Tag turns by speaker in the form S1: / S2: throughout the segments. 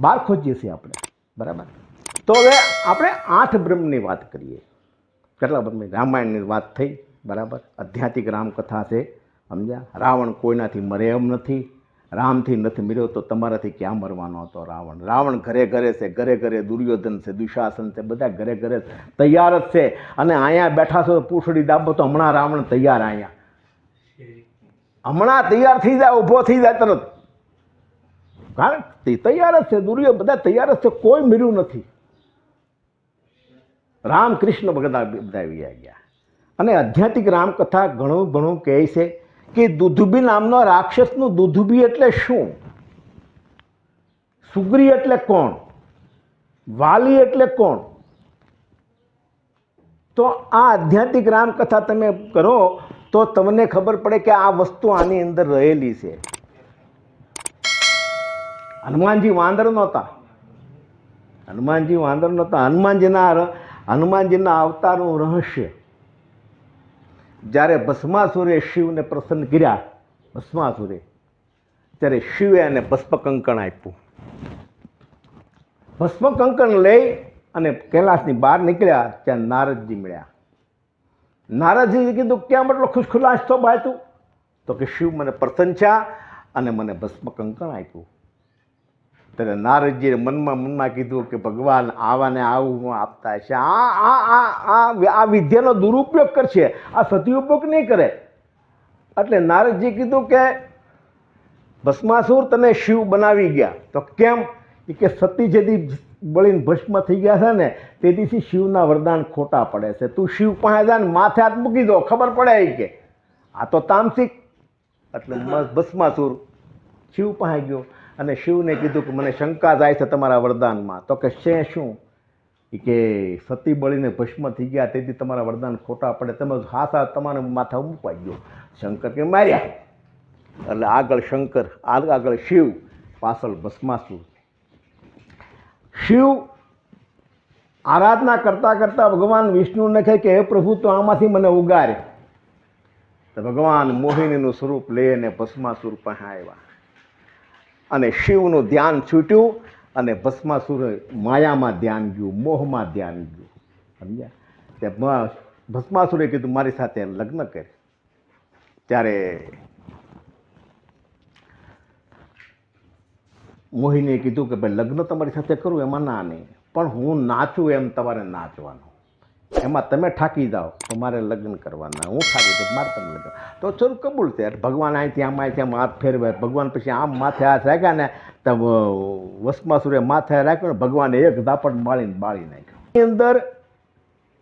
S1: બહાર ખોજીએ છીએ આપણે, બરાબર. તો હવે આપણે 8 બ્રહ્મની વાત કરીએ. કેટલા બ્રહ્મ? રામાયણની વાત થઈ, બરાબર. આધ્યાત્મિક રામકથા છે, સમજ્યા. રાવણ કોઈનાથી મરે એમ નથી. રામથી નથી મર્યો તો તમારાથી ક્યાં મરવાનો હતો રાવણ? રાવણ ઘરે ઘરે છે, ઘરે ઘરે દુર્યોધન છે, દુશાસન છે, બધા ઘરે ઘરે તૈયાર જ છે. અને અહીંયા બેઠા છો પૂંછડી દાબો તો હમણાં રાવણ તૈયાર, અહીંયા હમણાં તૈયાર થઈ જાય, ઊભો થઈ જાય તરત. કારણ તે તૈયાર જ છે, દુર્યોધન બધા તૈયાર જ છે, કોઈ મર્યું નથી. રામ કૃષ્ણ બધા આવી ગયા. અને આધ્યાત્મિક રામકથા ઘણું ઘણું કહે છે કે દુધુબી નામનો રાક્ષસનું દુધુબી એટલે શું, સુગ્રી એટલે કોણ, વાલી એટલે કોણ. તો આ આધ્યાત્મિક રામકથા તમે કરો તો તમને ખબર પડે કે આ વસ્તુ આની અંદર રહેલી છે. હનુમાનજી વાંદર નહોતા, હનુમાનજી વાંદર નહોતા. હનુમાનજીના અવતારનું રહસ્ય જ્યારે ભસ્માસુરે શિવને પ્રસન્ન કર્યા, ભસ્માસુરે, ત્યારે શિવે એને ભસ્મ કંકણ આપ્યું. ભસ્મ કંકણ લઈ અને કૈલાસની બહાર નીકળ્યા, ત્યાં નારદજી મળ્યા. નારદજીએ કીધું કેમ એટલો ખુશખુલાસ તો બાતું? તો કે શિવ મને પ્રસન્ન થયા અને મને ભસ્મ કંકણ આપ્યું. ત્યારે નારદજીએ મનમાં કીધું કે ભગવાન આવાને આવું આપતા હશે, આ વિદ્યાનો દુરુપયોગ કરશે, આ સદુપયોગ નહીં કરે. એટલે નારદજીએ કીધું કે ભસ્માસુર તને શિવ બનાવી ગયા. તો કેમ? કે સતી જેથી બળીને ભસ્મ થઈ ગયા છે ને તેથી શિવના વરદાન ખોટા પડે છે. તું શિવ પાસે જાય ને માથે હાથ મૂકી દો, ખબર પડે કે આ તો તામસિક. એટલે ભસ્માસુર શિવ પાસે ગયો અને શિવને કીધું કે મને શંકા જાય છે તમારા વરદાનમાં. તો કે છે શું? કે સતી બળીને ભસ્મ થઈ ગયા તેથી તમારા વરદાન ખોટા પડે, તમે હાથા તમારે માથા મૂકવા ગયો. શંકર કે માર્યા. એટલે આગળ શંકર, આગળ શિવ, પાછળ ભસ્માસુર. શિવ આરાધના કરતાં કરતાં ભગવાન વિષ્ણુને કહે કે હે પ્રભુ તો આમાંથી મને ઉગારે. તો ભગવાન મોહિનીનું સ્વરૂપ લઈને ભસ્માસુર પાસે આવ્યા અને શિવનું ધ્યાન છૂટ્યું અને ભસ્માસુરે માયામાં ધ્યાન ગયું, મોહમાં ધ્યાન ગયું, સમજ્યા. તે ભસ્માસુરે કીધું મારી સાથે લગ્ન કર. ત્યારે મોહિનીએ કીધું કે ભાઈ લગ્ન તમારી સાથે કરું એમાં ના નહીં, પણ હું નાચું એમ તમારે નાચવાનું, એમાં તમે થાકી જાઓ તો મારે લગ્ન કરવાના, હું થાકી તો મારે તમે લગ્ન. તો ચલો કબૂલ છે. ભગવાન અહીંથી આમ હાથ ફેરવે. ભગવાન પછી આમ માથે હાથ રાખ્યા ને તો ભસ્માસુરે માથે રાખ્યો ને ભગવાને એક ઝાપટ બાળી નાખ્યો. એની અંદર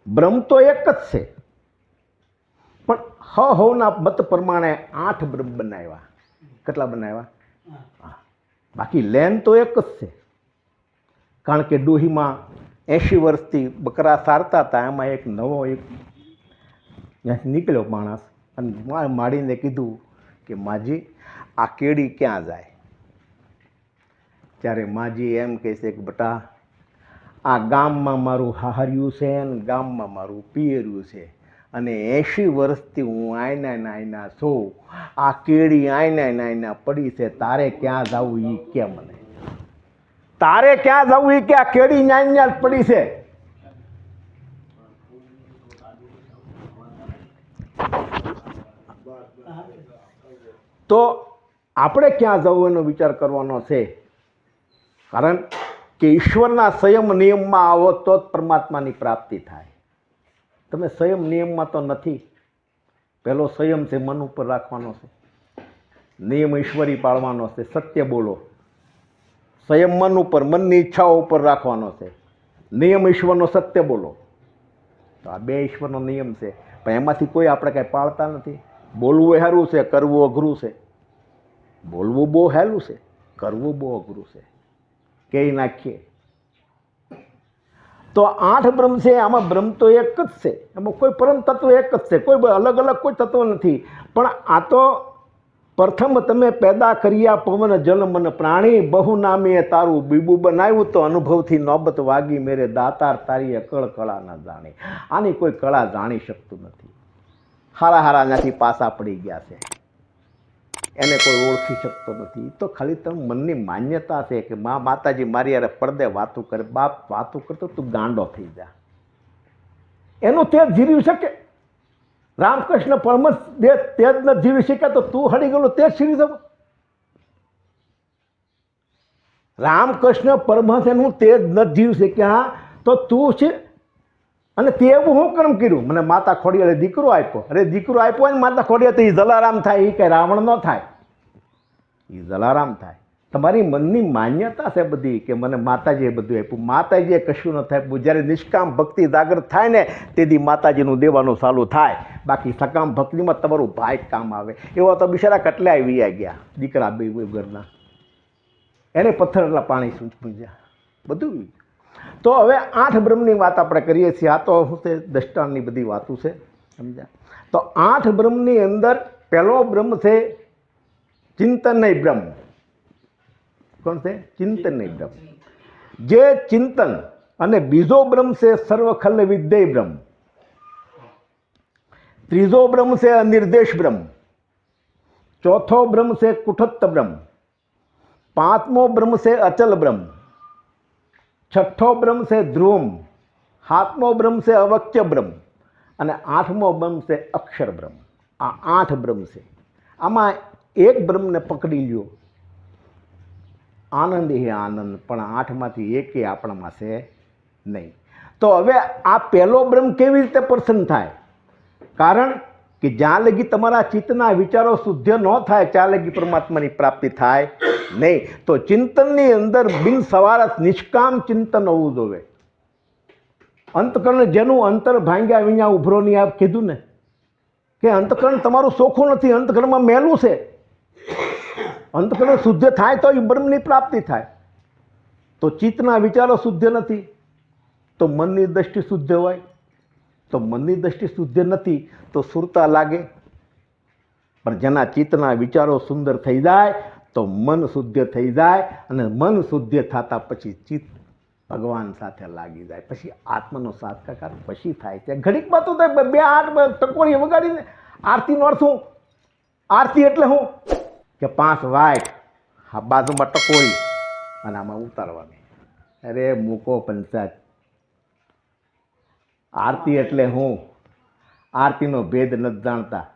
S1: બ્રહ્મ તો એક જ છે, પણ હવના મત પ્રમાણે 8 બ્રહ્મ બનાવ્યા. કેટલા બનાવ્યા? બાકી લેન તો એક જ છે. કારણ કે ડોહીમાં 80 વર્ષથી બકરા સારતા હતા, એમાં એક નવો નીકળ્યો માણસ અને માડીને કીધું કે માજી આ કેડી ક્યાં જાય? ત્યારે માજી એમ કહે છે કે બેટા આ ગામમાં મારું હાહર્યું છે ને ગામમાં મારું પિયર્યું છે અને 80 વર્ષથી હું આયના છું. આ કેડી આયના પડી છે, તારે ક્યાં જવું એ કે મને, તારે ક્યાં જવું એ કે આ કેડી ન્યા જ પડી છે. તો આપણે ક્યાં જવું એનો વિચાર કરવાનો છે. કારણ કે ઈશ્વરના સંયમ નિયમમાં આવો તો જ પરમાત્માની પ્રાપ્તિ થાય. તમે સંયમ નિયમમાં તો નથી. પહેલો સંયમ છે મન ઉપર રાખવાનો છે, નિયમ ઈશ્વરી પાળવાનો છે, સત્ય બોલો. સંયમ મન ઉપર, મનની ઈચ્છાઓ ઉપર રાખવાનો છે. નિયમ ઈશ્વરનો સત્ય બોલો. તો આ 2 ઈશ્વરનો નિયમ છે, પણ એમાંથી કોઈ આપણે કાંઈ પાળતા નથી. બોલવું સારું છે, કરવું અઘરું છે. બોલવું બહુ સહેલું છે, કરવું બહુ અઘરું છે. કહી નાખીએ તો 8 બ્રહ્મ છે. આમાં બ્રહ્મ તો એક જ છે, એમાં કોઈ પરમ તત્વ એક જ છે, કોઈ અલગ અલગ કોઈ તત્વ નથી. પણ આ તો પ્રથમ તમે પેદા કર્યા પવન જલ મન પ્રાણી, બહુ નામીએ તારું બીબું બનાવ્યું તો અનુભવથી નોબત વાગી મેરે દાતાર તારી અકળ કળા ન જાણી. આની કોઈ કળા જાણી શકતું નથી. હારા ત્યાંથી પાસા પડી ગયા છે. એને કોઈ ઓળખી શકતો નથી. તો ખાલી તમે મનની માન્યતા છે કે માતાજી મારી યારે પડદે વાતું કરે. બાપ વાતું કરતો તું ગાંડો થઈ જા. એનું તેજ જીવી શકે? રામકૃષ્ણ પરમહંસ તેજ ન જીવી શક્યા તો તું હળી ગયેલો તેજ જીવી શકો? રામકૃષ્ણ પરમહંસ એનું તેજ ન જીવી શક્યા તો તું છે. અને તે એવું શું કર્મ કર્યું? મને માતા ખોડિયાળે દીકરો આપ્યો. અરે દીકરો આપ્યો ને માતા ખોડિયાર તો એ જલારામ થાય, એ કઈ રાવણ ન થાય, એ જલારામ થાય. તમારી મનની માન્યતા છે બધી કે મને માતાજીએ બધું આપ્યું. માતાજીએ કશું ન થાય. જ્યારે નિષ્કામ ભક્તિ જાગૃત થાય ને તેથી માતાજીનું દેવાનું ચાલુ થાય. બાકી સકામ ભક્તિમાં તમારું ભાઈ કામ આવે. એવા તો બિચારા કેટલાય વીયા ગયા દીકરા બે વગરના, એને પથ્થર એટલા પાણી પૂજ્યા બધું. તો હવે 8 બ્રહ્મની વાત આપણે કરીએ છીએ. આ તો શું છે, દષ્ટાનની બધી વાતો છે, સમજ્યા? તો 8 બ્રહ્મની અંદર પહેલો બ્રહ્મ છે ચિંતનય બ્રહ્મ. કોણ છે? ચિંતનય બ્રહ્મ. જે ચિંતન. અને બીજો બ્રહ્મ છે સર્વખલ વિદ્ય બ્રહ્મ. ત્રીજો બ્રહ્મ છે અનિર્દેશ બ્રહ્મ. ચોથો બ્રહ્મ છે કુટસ્થ બ્રહ્મ. પાંચમો બ્રહ્મ છે અચલ બ્રહ્મ. છઠ્ઠો બ્રહ્મ છે ધ્રુવમ. સાતમો બ્રહ્મ છે અવક્ય બ્રહ્મ. અને 8મો બ્રહ્મ છે અક્ષર બ્રહ્મ. આ 8 બ્રહ્મ છે. આમાં એક બ્રહ્મને પકડી લ્યો, આનંદ એ આનંદ, પણ 8માંથી એકે આપણામાં છે નહીં. તો હવે આ પહેલો બ્રહ્મ કેવી રીતે પ્રસન્ન થાય? કારણ કે જ્યાં લગી તમારા ચિત્તના વિચારો શુદ્ધ ન થાય ત્યાં લગી પરમાત્માની પ્રાપ્તિ થાય નહીં. તો ચિંતનની અંદર બિન સવારત નિષ્કામ ચિંતન હોવું જોઈએ. અંતકરણ જેનું અંતર ભાંગ્યા વિના ઉભરો નહીં. આપ કીધું ને કે અંતકરણ તમારું ચોખ્ખું નથી, અંતકરણમાં મેલું છે. અંતકરણ શુદ્ધ થાય તો એ બ્રહ્મની પ્રાપ્તિ થાય. તો ચિત્તના વિચારો શુદ્ધ નથી તો મનની દ્રષ્ટિ શુદ્ધ હોય. તો મનની દ્રષ્ટિ શુદ્ધ નથી તો સુરતા લાગે. પણ જેના ચિત્તના વિચારો સુંદર થઈ જાય તો મન શુદ્ધ થઈ જાય. અને મન શુદ્ધ થતા પછી ચિત્ત ભગવાન સાથે લાગી જાય. પછી આત્માનો સાક્ષાત્કાર પછી થાય છે. ઘડીકમાં તો 2-8 ટકોરી વગાડીને આરતીનો અર્થ શું? આરતી એટલે શું કે 5 વાટ આ બાજુમાં ટકોરી અને આમાં ઉતારવાની. અરે મૂકો પંચાયત. આરતી એટલે હું? આરતીનો ભેદ નથી જાણતા.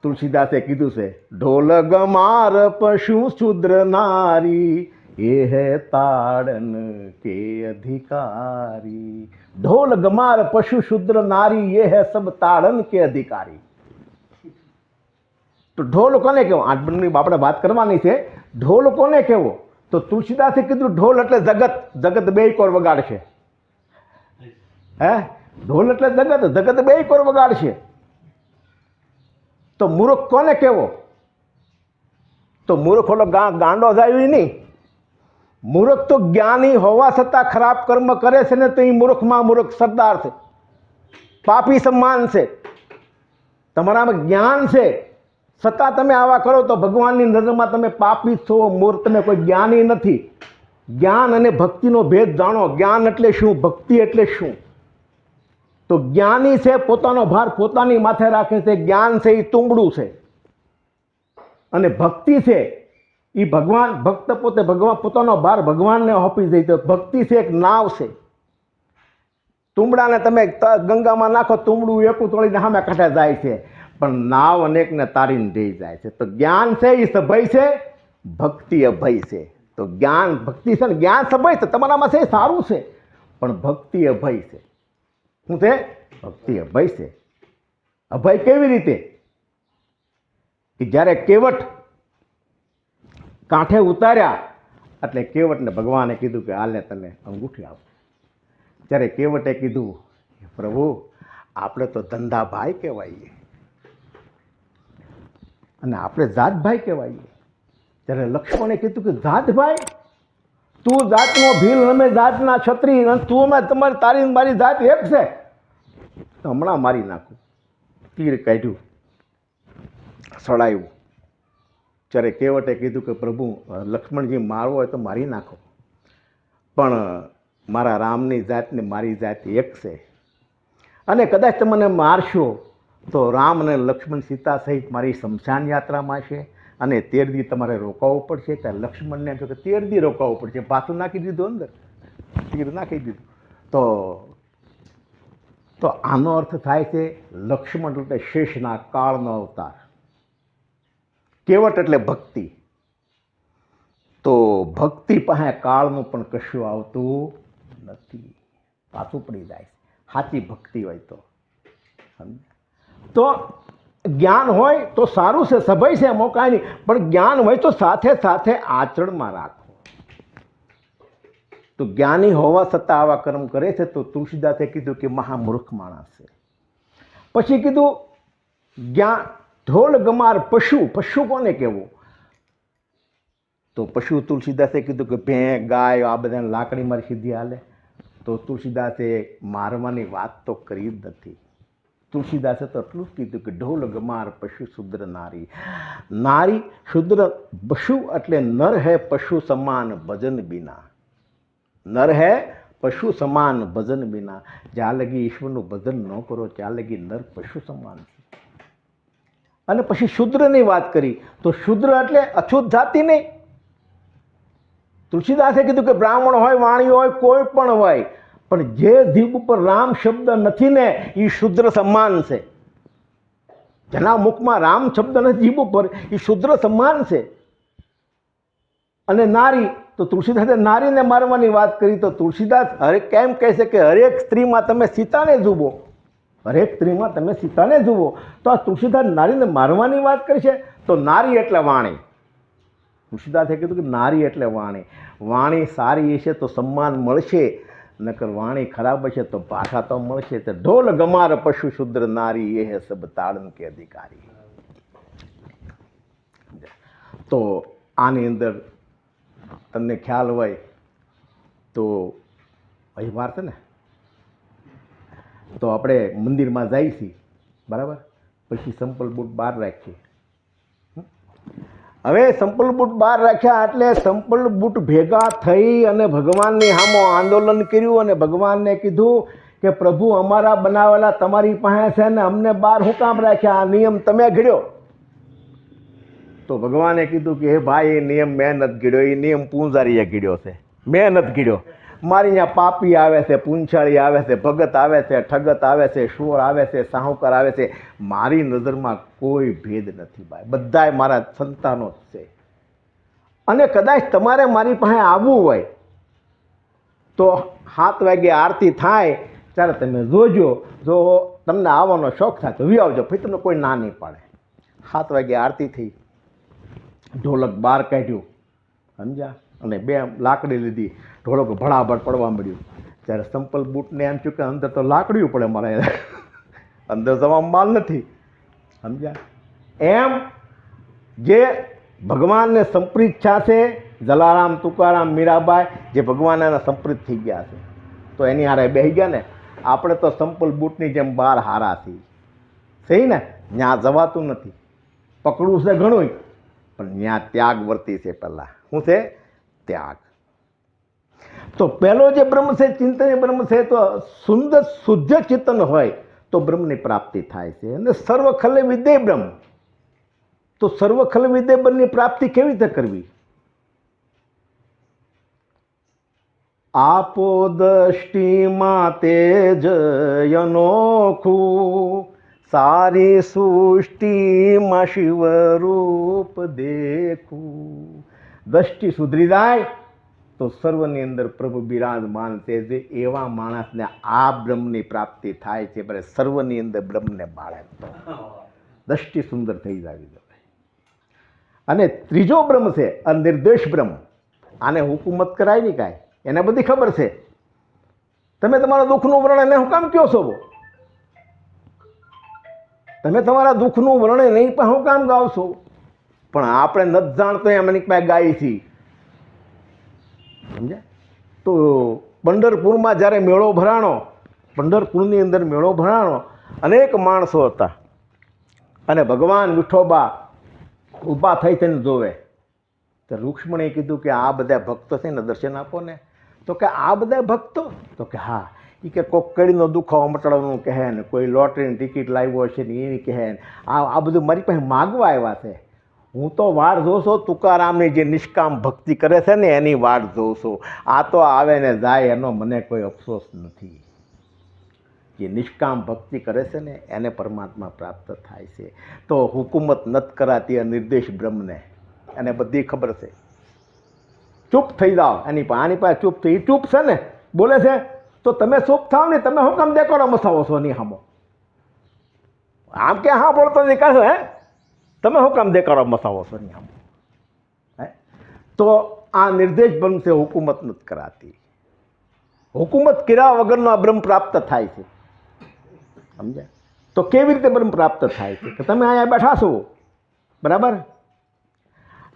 S1: તુલસીદાસે કીધું છે, ઢોલ ગમાર પશુ શુદ્ર નારી એ હે તાડન કે અધિકારી. ઢોલ ગમાર પશુ શુદ્ર નારી એ હે સબ તાડન કે અધિકારી. તો ઢોલ કોને કહેવો? આપણે વાત કરવાની છે. ઢોલ કોને કહેવો? તો તુલસીદાસે કીધું ઢોલ એટલે જગત. જગત બે કોર વગાડશે. હે? ઢોલ એટલે જગત. જગત બે કોર વગાડશે. તો મૂર્ખ કોને કહેવો? તો મૂર્ખ ઓલો ગાંડો જાય નહીં. મૂર્ખ તો જ્ઞાની હોવા છતાં ખરાબ કર્મ કરે છે ને તો એ મૂર્ખમાં મૂર્ખ સરદાર છે, પાપી સમાન છે. તમારામાં જ્ઞાન છે છતાં તમે આવા કરો તો ભગવાનની નજરમાં તમે પાપી છો, મૂર્ખ. તમે કોઈ જ્ઞાની નથી. જ્ઞાન અને ભક્તિનો ભેદ જાણો. જ્ઞાન એટલે શું? ભક્તિ એટલે શું? તો જ્ઞાની છે પોતાનો ભાર પોતાની માથે રાખે છે. જ્ઞાન છે એ તુંબડું છે. અને ભક્તિ છે એ ભગવાન. ભક્ત પોતે ભગવાન પોતાનો ભાર ભગવાનને આપી દે. તો ભક્તિ છે એક નાવ છે. તુંબડાને તમે ગંગામાં નાખો, તુંબડું એકું તોડીને સામે કાંઠે જાય છે, પણ નાવ અનેકને તારીને રહી જાય છે. તો જ્ઞાન છે એ સભય છે, ભક્તિ અભય છે. તો જ્ઞાન ભક્તિ છે ને જ્ઞાન સભય છે તમારામાં છે, સારું છે, પણ ભક્તિ અભય છે. શું છે? ભક્તિ અભય છે. અભય કેવી રીતે? કે જ્યારે કેવટ કાંઠે ઉતાર્યા એટલે કેવટને ભગવાને કીધું કે હાલે તને અંગૂઠી આપો. ત્યારે કેવટે કીધું, પ્રભુ આપણે તો ધંધાભાઈ કહેવાઈએ અને આપણે જાતભાઈ કહેવાઈએ. ત્યારે લક્ષ્મણે કીધું કે જાતભાઈ, તું જાતનો ભીલ, અમે જાતના છત્રી, અને તું અમે તમારી તારી મારી જાત એક છે, તો હમણાં મારી નાખું. તીર કાઢ્યું, સડાયું. ત્યારે કેવટે કીધું કે પ્રભુ લક્ષ્મણજી મારવો હોય તો મારી નાખો, પણ મારા રામની જાત ને મારી જાત એક છે, અને કદાચ તમને મારશો તો રામ અને લક્ષ્મણ સીતા સહિત મારી શમશાન યાત્રામાં છે, અને 13 દી તમારે રોકાવવું પડશે. ત્યાં લક્ષ્મણને જો કે 13 દી રોકાવવું પડશે, પાછું નાખી દીધું અંદર, તીર નાખી દીધું. તો આનો અર્થ થાય છે લક્ષ્મણ એટલે શેષના કાળનો અવતાર, કેવટ એટલે ભક્તિ. તો ભક્તિ પાસે કાળનું પણ કશું આવતું નથી, પાછું પડી જાય સાચી ભક્તિ હોય તો. તો જ્ઞાન હોય તો સારું છે, સભય છે, મોકા નહીં, પણ જ્ઞાન હોય તો સાથે સાથે આચરણમાં રાખો. તો જ્ઞાની હોવા છતાં આવા કર્મ કરે છે તો તુલસીદાસે કીધું કે મહામૂર્ખ માણસ છે. પછી કીધું જ્ઞાન ઢોલ ગમાર પશુ. પશુ કોને કહેવું? તો પશુ તુલસીદાસે કીધું કે ભેં ગાય આ બધાને લાકડી મારી સીધી હાલે. તો તુલસીદાસે મારવાની વાત તો કરી જ નથી. તુલસીદાસે તો એટલું જ કીધું કે ઢોલ ગમાર પશુ શુદ્ર નારી. નારી શુદ્ર, પશુ એટલે નર હે પશુ સમાન ભજન બિના. નર હે પશુ સમાન ભજન બિના. જ્યાં લગી ઈશ્વરનું ભજન ન કરો ત્યાં લગી નર પશુ સમાન છે. અને પછી શુદ્રની વાત કરી તો શુદ્ર એટલે અછૂત જાતિ નહીં. તુલસીદાસે કીધું કે બ્રાહ્મણ હોય, વાણી હોય, કોઈ પણ હોય, પણ જે જીભ ઉપર રામ શબ્દ નથી ને એ શુદ્ર સમાન છે. જેના મુખમાં રામ શબ્દ નથી જીભ ઉપર, એ શુદ્ર સમાન છે. અને નારી, તો તુલસીદાસે નારીને મારવાની વાત કરી તો તુલસીદાસ કેમ કહે છે કે હરેક સ્ત્રીમાં તમે સીતાને જુઓ, હરેક સ્ત્રીમાં તમે સીતાને જુઓ. તો આ તુલસીદાસ નારીને મારવાની વાત કરી છે. તો નારી એટલે વાણી. તુલસીદાસે કીધું કે નારી એટલે વાણી. વાણી સારી હશે તો સન્માન મળશે, નકર વાણી ખરાબ હશે તો પાછા તો મળશે. તો ઢોલ ગમાર પશુ શુદ્ર નારી એ હે સબ તાળન કે અધિકારી. તો આની અંદર તમને ખ્યાલ હોય તો અહીવાર છે ને, તો આપણે મંદિરમાં જઈએ છીએ બરાબર, પછી સંપલ બૂટ બહાર રાખીએ. હવે સંપલ બૂટ બહાર રાખ્યા એટલે સંપલ બૂટ ભેગા થઈ અને ભગવાનની સામે આંદોલન કર્યું અને ભગવાનને કીધું કે પ્રભુ અમારા બનાવેલા તમારી પાસે છે ને અમને બહાર હું કામ રાખ્યા? આ નિયમ તમે ઘડ્યો. તો ભગવાને કીધું કે હે ભાઈ, એ નિયમ મેં નથી ઘડ્યો, એ નિયમ પૂંજારીએ ઘડ્યો છે, મેં નથી ઘડ્યો. મારી અહીંયા પાપી આવે છે, પૂંછાળી આવે છે, ભગત આવે છે, ઠગત આવે છે, શોર આવે છે, સાહુકાર આવે છે, મારી નજરમાં કોઈ ભેદ નથી ભાઈ, બધાય મારા સંતાનો જ છે. અને કદાચ તમારે મારી પાસે આવવું હોય તો 7 વાગે આરતી થાય ત્યારે તમે જોજો, જો તમને આવવાનો શોખ થાય તો વી આવજો, પછી તમને કોઈ ના નહીં પાડે. 7 વાગે આરતી થઈ, ઢોલક બહાર કાઢ્યું, સમજ્યા, અને 2 લાકડી લીધી, ઢોલક ભડાભડ પડવા મળ્યું. ત્યારે સંપલ બૂટને એમ થયું કે અંદર તો લાકડીઓ પડે, મારે અંદર જવામાં માલ નથી, સમજ્યા. એમ જે ભગવાનને સંપ્રીત છે, જલારામ, તુકારામ, મીરાબાઈ, જે ભગવાન એના સંપ્રીત થઈ ગયા છે, તો એની હારે બેસી ગયા ને. આપણે તો સંપલ બૂટની જેમ બહાર હારા છીએ, સહી ને, ત્યાં જવાતું નથી. પકડવું છે ઘણું, પણ ત્યાં ત્યાગ વર્તી છે. પહેલાં શું છે? ત્યાગ. તો પહેલો જે બ્રહ્મ છે, ચિંતન બ્રહ્મ છે, તો સુંદર શુદ્ધ ચિંતન હોય તો બ્રહ્મની પ્રાપ્તિ થાય છે. અને સર્વખલ વિદ્ય બ્રહ્મ. તો સર્વખલ વિદ્ય બ્રહ્મની પ્રાપ્તિ કેવી રીતે કરવી? આપો દ્રષ્ટિમાં તેજ અનોખું, સારી સૃષ્ટિમાં શિવરૂપ દેખું. દ્રષ્ટિ સુધરી જાય તો સર્વની અંદર પ્રભુ બિરાજમાન છે. જે એવા માણસને આ બ્રહ્મની પ્રાપ્તિ થાય છે, ભલે સર્વની અંદર બ્રહ્મને બાળે તો દ્રષ્ટિ સુંદર થઈ જાય. અને ત્રીજો બ્રહ્મ છે અનિર્દેશ બ્રહ્મ. આને હુકુમત કરાય નહીં કાંઈ, એને બધી ખબર છે. તમે તમારા દુઃખનું વર્ણન એને હું કામ કહો છો? તમે તમારા દુઃખનું વર્ણન નહીં પણ હું કામ ગાવ છો? પણ આપણે નથી જાણતો એમ એની પાસે ગાઈ છીએ, સમજ્યા. તો પંઢરપુરમાં જ્યારે મેળો ભરાણો, પંઢરપુરની અંદર મેળો ભરાણો, અનેક માણસો હતા અને ભગવાન વિઠોબા ઊભા થઈ થઈને જોવે. તો રૂક્ષ્મણીએ કીધું કે આ બધા ભક્તો છે ને દર્શન આપો ને. તો કે આ બધા ભક્તો? તો કે હા. એ કે કોઈક કડીનો દુખાવો મટાડવાનું કહે ને, કોઈ લોટરીની ટિકિટ લાવ્યો છે ને એની કહે ને, આ બધું મારી પાસે માગવા આવ્યા છે. હું તો વાટ જોઉં છું તુકારામની જે નિષ્કામ ભક્તિ કરે છે ને એની વાટ જોઉં છું. આ તો આવે ને જાય એનો મને કોઈ અફસોસ નથી. જે નિષ્કામ ભક્તિ કરે છે ને એને પરમાત્મા પ્રાપ્ત થાય છે. તો હુકુમત નથી કરાતી આ નિર્દેશ બ્રહ્મને, એને બધી ખબર છે. ચૂપ થઈ જાઓ આની પાસે ચૂપ થઈ, એ ચૂપ છે ને બોલે છે તો તમે ચૂપ થાવ ને. તમે હું કામ દેખાડો મસાવો છો નહીં હામો? આમ કે હા બોલતો નીકળશો હે, તમે શું કામ દેખાડો મસાવો છો નહીં આમ? હે તો આ નિર્દેશ બ્રહ્મ છે, હુકુમત નથી કરાતી. હુકુમત કર્યા વગરનો આ બ્રહ્મ પ્રાપ્ત થાય છે. સમજ્યા? તો કેવી રીતે બ્રહ્મ પ્રાપ્ત થાય છે? કે તમે અહીંયા બેઠા છો, બરાબર?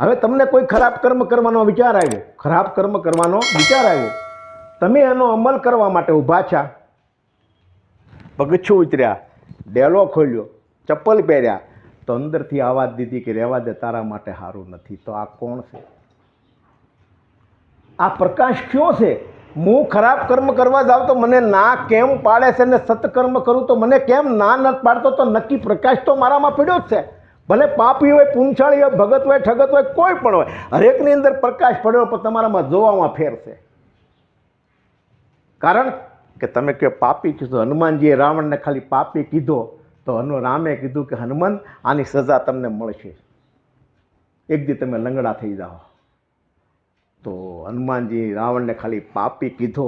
S1: હવે તમને કોઈ ખરાબ કર્મ કરવાનો વિચાર આવ્યો, ખરાબ કર્મ કરવાનો વિચાર આવ્યો, તમે એનો અમલ કરવા માટે ઊભા છો. પગથિયું ઉતર્યા, ડેલો ખોલ્યો, ચપ્પલ પહેર્યા, તો અંદરથી આવાજ દીધી કે રહેવા દે, તારા માટે સારું નથી. તો આ કોણ છે? આ પ્રકાશ કયો છે? હું ખરાબ કર્મ કરવા જાઉં તો મને ના કેમ પાડે છે, ને સત્કર્મ કરું તો મને કેમ ના નથી પાડતો? તો નક્કી પ્રકાશ તો મારામાં પડ્યો જ છે. ભલે પાપી હોય, પૂંછાળી હોય, ભગત હોય, ઠગત હોય, કોઈ પણ હોય, હરેકની અંદર પ્રકાશ પડ્યો, પણ તમારામાં જોવામાં ફેર છે. કારણ કે તમે કહો પાપી કીધું, હનુમાનજીએ રાવણને ખાલી પાપી કીધો તો રામે કીધું કે હનુમાન આની સજા તમને મળશે, એક દી તમે લંગડા થઈ જાઓ. તો હનુમાનજી રાવણને ખાલી પાપી કીધો,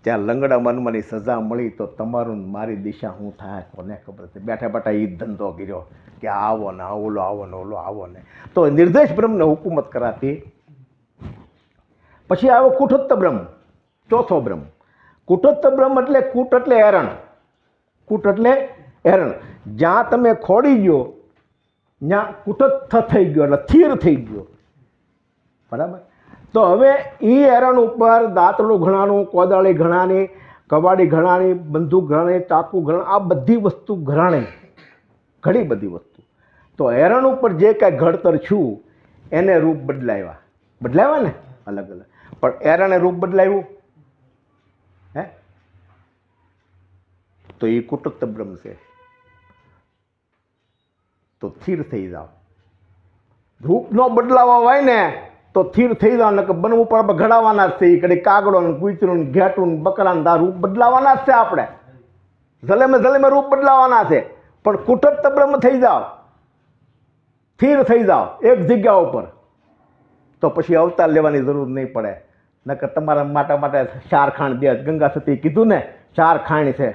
S1: ત્યાં લંગડા હનુમાનની સજા મળી. તો તમારું મારી દિશા શું થાય કોને ખબર છે? બેઠા બેઠા એ ધંધો કર્યો કે આવો ને ઓલો આવો ને ઓલો આવો ને. તો નિર્દેશ બ્રહ્મને હુકુમત કરાતી. પછી આવ્યો કુટસ્થ બ્રહ્મ, ચોથો બ્રહ્મ. કુટસ્થ બ્રહ્મ એટલે કૂટ એટલે એરણ, કૂટ એટલે એરણ. જ્યાં તમે ખોડી ગયો ત્યાં કુટસ્થ થઈ ગયો, એટલે સ્થિર થઈ ગયો, બરાબર? તો હવે એ એરણ ઉપર દાંતરડું ઘણાનું, કોદાળી ઘણાની, કબાડી ઘણાની, બંદૂક ઘણાની, ચાકુ ઘણા, આ બધી વસ્તુ ઘરાણી, ઘણી બધી વસ્તુ. તો એરણ ઉપર જે કાંઈ ઘડતર છું એને રૂપ બદલાવ્યા ને અલગ અલગ. પણ એરણે રૂપ બદલાવ્યું હે, તો એ કુટસ્થ બ્રહ્મ છે. તો સ્થિર થઈ જાઓ. રૂપ નો બદલાવા હોય ને તો સ્થિર થઈ જાવ, ને બનવું પર ઘડાવાના જ છે. એ કડી કાગડો ને કૂતરું ને ઘેટું ને બકરા ને રૂપ બદલાવાના જ છે. આપણે જલેમે રૂપ બદલાવાના છે. પણ કુટસ્થ બ્રહ્મ થઈ જાઓ, સ્થિર થઈ જાઓ એક જગ્યા ઉપર, તો પછી અવતાર લેવાની જરૂર નહીં પડે. નકર તમારા માટે 4 ખાંડ દે. ગંગા સતી કીધું ને 4 ખાંડ છે: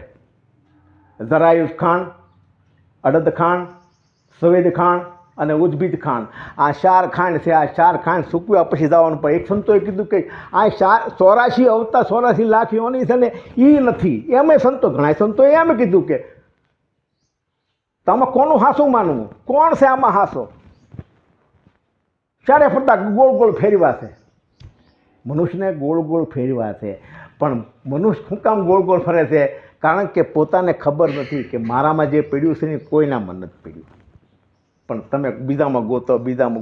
S1: જરાયુષ ખાંડ, અડદ ખાંડ, સફેદ ખાંડ અને ઉજબીજ ખાંડ. આ 4 ખાંડ છે. આ 4 ખાંડ સૂકવ્યા પછી જવાનું. પણ એક સંતોએ કીધું કે આ 84 અવતાર 84 લાખ યોની છે ને એ નથી. એમ સંતો, ઘણા સંતોએ એમ કીધું કે તમે કોનું હાસું માનવું? કોણ છે આમાં હાસો? ચારે ફરતા ગોળ ગોળ ફેરવા છે. મનુષ્યને ગોળ ગોળ ફેરવા છે. પણ મનુષ્ય શું કામ ગોળ ગોળ ફરે છે? કારણ કે પોતાને ખબર નથી કે મારામાં જે પડ્યું છે ને કોઈનામાં નથી પડ્યું. પણ તમે બીજામાં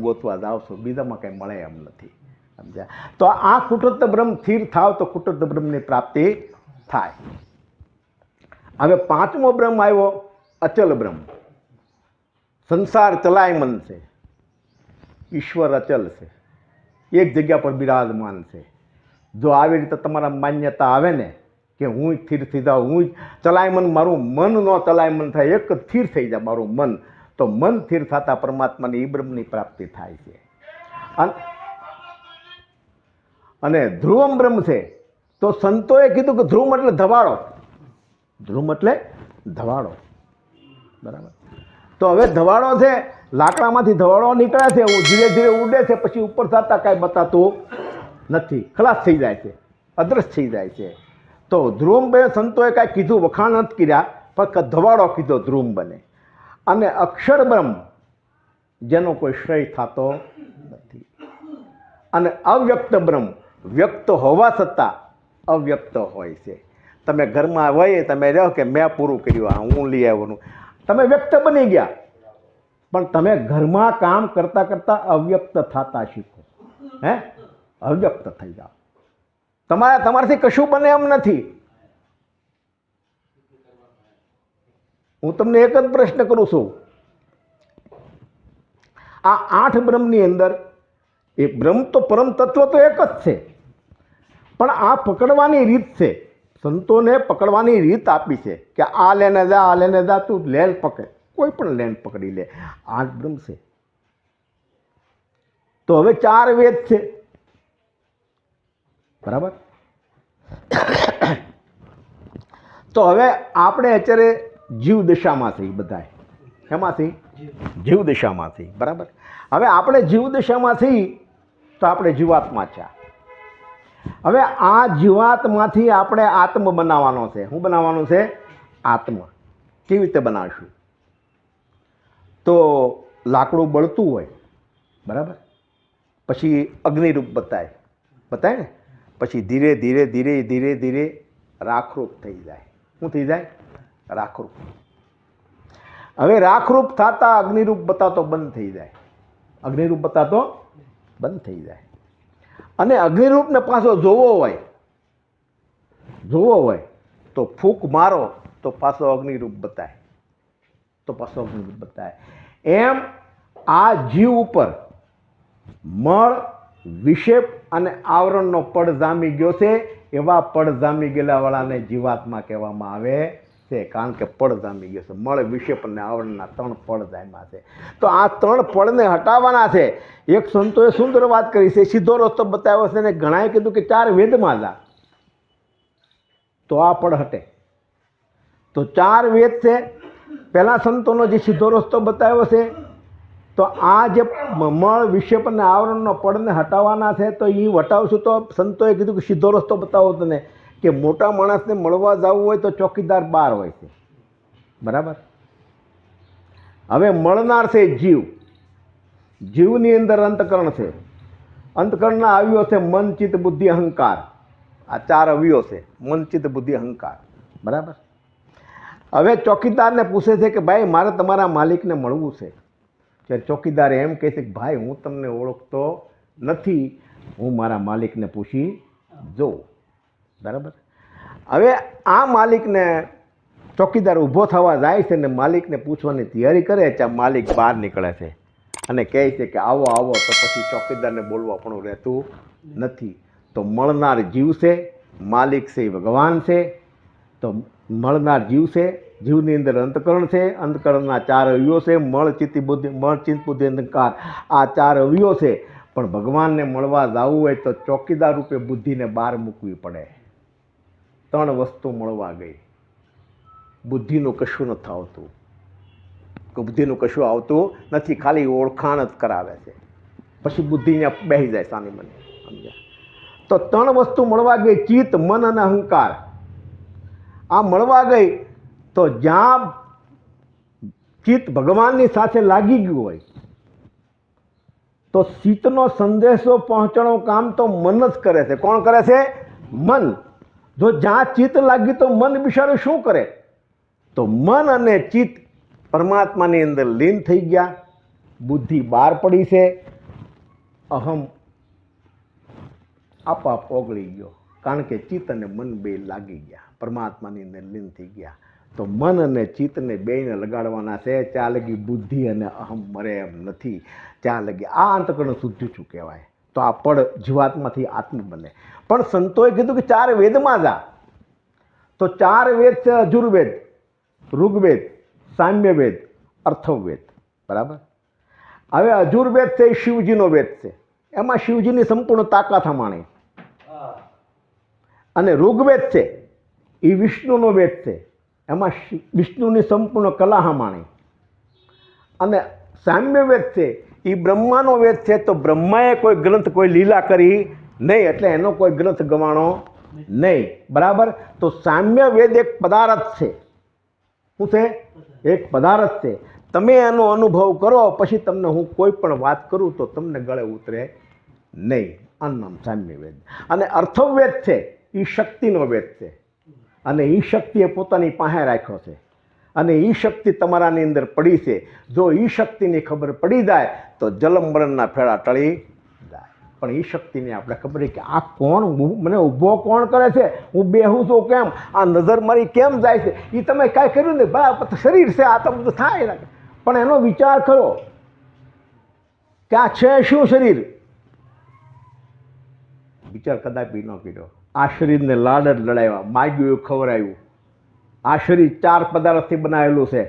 S1: ગોતવા જાઓ છો, બીજામાં કંઈ મળે એમ નથી. સમજ્યા? તો આ કુટસ્થ બ્રહ્મ સ્થિર થાવ તો કુટસ્થ બ્રહ્મની પ્રાપ્તિ થાય. હવે 5મો બ્રહ્મ આવ્યો અચલ બ્રહ્મ. સંસાર ચલાયમન છે, ઈશ્વર અચલ છે, એક જગ્યા પર બિરાજમાન છે. જો આવી રીતે તમારા માન્યતા આવે ને કે હું સ્થિર થઈ જાઉં, હું ચલાયમન, મારું મન ન ચલાયમન થાય, એક સ્થિર થઈ જાય મારું મન, તો મન સ્થિર થતા પરમાત્માની ઈ બ્રહ્મની પ્રાપ્તિ થાય છે. અને ધ્રુવમ બ્રહ્મ છે. તો સંતોએ કીધું કે ધ્રુવ એટલે ધવાડો, ધ્રુવ એટલે ધવાડો, બરાબર? તો હવે ધવાડો છે, લાકડામાંથી ધવાડો નીકળે છે, ધીરે ધીરે ઉડે છે, પછી ઉપર થતા કાંઈ બતાતું નથી, ખલાસ થઈ જાય છે, અદ્રશ્ય થઈ જાય છે. તો ધ્રુવ બે સંતોએ કાંઈ કીધું, વખાણ નથી કર્યા, પણ ધવાડો કીધો ધ્રુવ બને. અને અક્ષર બ્રહ્મ જેનો કોઈ શ્રેય થતો નથી. અને અવ્યક્ત બ્રહ્મ વ્યક્ત હોવા છતાં અવ્યક્ત હોય છે. તમે ઘરમાં હોય, તમે રહો કે મેં પૂરું કર્યું, આ હું લઈ આવવાનું, તમે વ્યક્ત બની ગયા, પણ તમે ઘરમાં કામ કરતાં કરતાં અવ્યક્ત થતા શીખો. હે, અવ્યક્ત થઈ જાઓ. તમારાથી કશું બને એમ નથી. હું તમને એક જ પ્રશ્ન કરું છું, આ 8 બ્રહ્મની અંદર એ બ્રહ્મ તો પરમ તત્વ તો એક જ છે, પણ આ પકડવાની રીત છે. સંતોને પકડવાની રીત આપી છે કે આ લેને જા, આ લેને જા, તું લેન પકડ, કોઈ પણ લેન પકડી લે. 8 બ્રહ્મ છે. તો હવે 4 વેદ છે, બરાબર. તો હવે આપણે અત્યારે જીવ દશામાંથી બધાય એમાંથી જીવ દશામાંથી, બરાબર. હવે આપણે જીવ દશામાંથી તો આપણે જીવાત્મા છે. હવે આ જીવાત્માથી આપણે આત્મ બનાવવાનો છે. શું બનાવવાનું છે? આત્મ. કેવી રીતે બનાવશું? તો લાકડું બળતું હોય, બરાબર, પછી અગ્નિરૂપ બતાય ને, પછી ધીરે ધીરે ધીરે ધીરે ધીરે રાખરૂપ થઈ જાય. શું થઈ જાય? રાખરૂપ. હવે રાખરૂપ થતા અગ્નિરૂપ બતાતો બંધ થઈ જાય. અગ્નિરૂપ બતાતો બંધ થઈ જાય. અને અગ્નિરૂપને પાછો જોવો હોય તો ફૂંક મારો તો પાછો અગ્નિરૂપ બતાય, એમ આ જીવ ઉપર મળ, વિક્ષેપ અને આવરણનો પડ જામી ગયો છે. એવા પડ જામી ગયેલાવાળાને જીવાત્મા કહેવામાં આવે છે, કારણ કે પડ જામી ગયો છે. મળ, વિક્ષેપ અને આવરણના 3 પડ જામ્યા છે. તો આ 3 પડને હટાવવાના છે. એક સંતોએ સુંદર વાત કરી છે, સીધો રસ્તો બતાવ્યો છે, અને ઘણાએ કીધું કે 4 વેદમાં જા તો આ પડ હટે. તો 4 વેદ છે. પહેલા સંતોનો જે સીધો રસ્તો બતાવ્યો છે, તો આ જે મળ, વિક્ષેપ અને આવરણનો પડને હટાવવાના છે. તો એ હટાવશું તો સંતોએ કીધું કે સીધો રસ્તો બતાવો તને, કે મોટા માણસને મળવા જવું હોય તો ચોકીદાર 12 હોય છે, બરાબર. હવે મળનાર છે જીવ. જીવની અંદર અંતકરણ છે. અંતકરણના અવયવો છે મન, ચિત્ત, બુદ્ધિ, અહંકાર. આ 4 અવયવો છે, મન, ચિત્ત, બુદ્ધિ, અહંકાર, બરાબર. હવે ચોકીદારને પૂછે છે કે ભાઈ મારે તમારા માલિકને મળવું છે. ત્યારે ચોકીદાર એમ કહે છે કે ભાઈ હું તમને ઓળખતો નથી, હું મારા માલિકને પૂછી જોઉં, બરાબર. હવે આ માલિકને ચોકીદાર ઊભો થવા જાય છે ને માલિકને પૂછવાની તૈયારી કરે છે. માલિક બહાર નીકળે છે અને કહે છે કે આવો આવો. તો પછી ચોકીદારને બોલવા પણ રહેતું નથી. તો મળનાર જીવ છે, માલિક છે ભગવાન છે. તો મળનાર જીવ છે, જીવની અંદર અંતકરણ છે, અંતકરણના 4 અવયવો છે, મળ, ચિત્ત, બુદ્ધિ, અહંકાર. આ 4 અવયવો છે. પણ ભગવાનને મળવા જવું હોય તો ચોકીદાર રૂપે બુદ્ધિને બહાર મૂકવી પડે. 3 વસ્તુ મળવા ગઈ. બુદ્ધિનું કશું નથી આવતું, નથી, ખાલી ઓળખાણ જ કરાવે છે. પછી બુદ્ધિ અહીંયા બેસી જાય સાની મને, સમજ્યા? તો 3 વસ્તુ મળવા ગઈ, ચિત્ત, મન અને અહંકાર. આ મળવા ગઈ તો જ્યાં ચિત્ત ભગવાનની સાથે લાગી ગયું હોય તો ચિત્તનો સંદેશો પહોંચવાનું કામ તો મન જ કરે છે. કોણ કરે છે? મન. જો જ્યાં ચિત્ત લાગ્યું તો મન બિચારું શું કરે? તો મન અને ચિત્ત પરમાત્માની અંદર લીન થઈ ગયા. બુદ્ધિ બહાર પડી છે. અહમ આપોઆપ ઓગળી ગયો, કારણ કે ચિત્ત અને મન બે લાગી ગયા, પરમાત્માની અંદર લીન થઈ ગયા. તો મન અને ચિત્તને બેને લગાડવાના છે. ત્યાં લગી બુદ્ધિ અને અહમ મરે એમ નથી. ત્યાં લગી આ અંતકરણ શુદ્ધ છું કહેવાય. તો આ પડ જીવાત્માથી આત્મ બને. પણ સંતોએ કીધું કે 4 વેદમાં જા. તો 4 વેદ છે અજુર્વેદ, ઋગ્વેદ, સામ્યવેદ, અથર્વવેદ, બરાબર. હવે અજુર્વેદ છે એ શિવજીનો વેદ છે. એમાં શિવજીની સંપૂર્ણ તાકાત હમાણી. અને ઋગ્વેદ છે એ વિષ્ણુનો વેદ છે. એમાં વિષ્ણુની સંપૂર્ણ કલા હમાણી. અને સામ્યવેદ છે એ બ્રહ્માનો વેદ છે. તો બ્રહ્માએ કોઈ ગ્રંથ, કોઈ લીલા કરી નહીં, એટલે એનો કોઈ ગ્રંથ ગવાણો નહીં, બરાબર. તો સામ્ય વેદ એક પદાર્થ છે. શું છે? એક પદાર્થ છે. તમે એનો અનુભવ કરો પછી તમને હું કોઈ પણ વાત કરું તો તમને ગળે ઉતરે નહીં. આનું નામ સામ્ય વેદ. અને અથર્વવેદ છે એ શક્તિનો વેદ છે. અને એ શક્તિએ પોતાની પાસે રાખ્યો છે. અને એ શક્તિ તમારાની અંદર પડી છે. જો એ શક્તિની ખબર પડી જાય તો જલમરણના ફેરા ટળી જાય. પણ એ શક્તિને આપણે ખબર છે કે આ કોણ, મને ઊભો કોણ કરે છે, હું બેહું છું કેમ, આ નજર મારી કેમ જાય છે, એ તમે કાંઈ કર્યું ને ભાઈ, શરીર છે આ તો બધું થાય. પણ એનો વિચાર કરો કે આ છે શું શરીર? વિચાર કદાપી ન કર્યો. આ શરીરને લાડ જ લડાવ્યા, માગ્યું એવું ખવડાવ્યું. આ શરીર 4 પદાર્થથી બનાવેલું છે.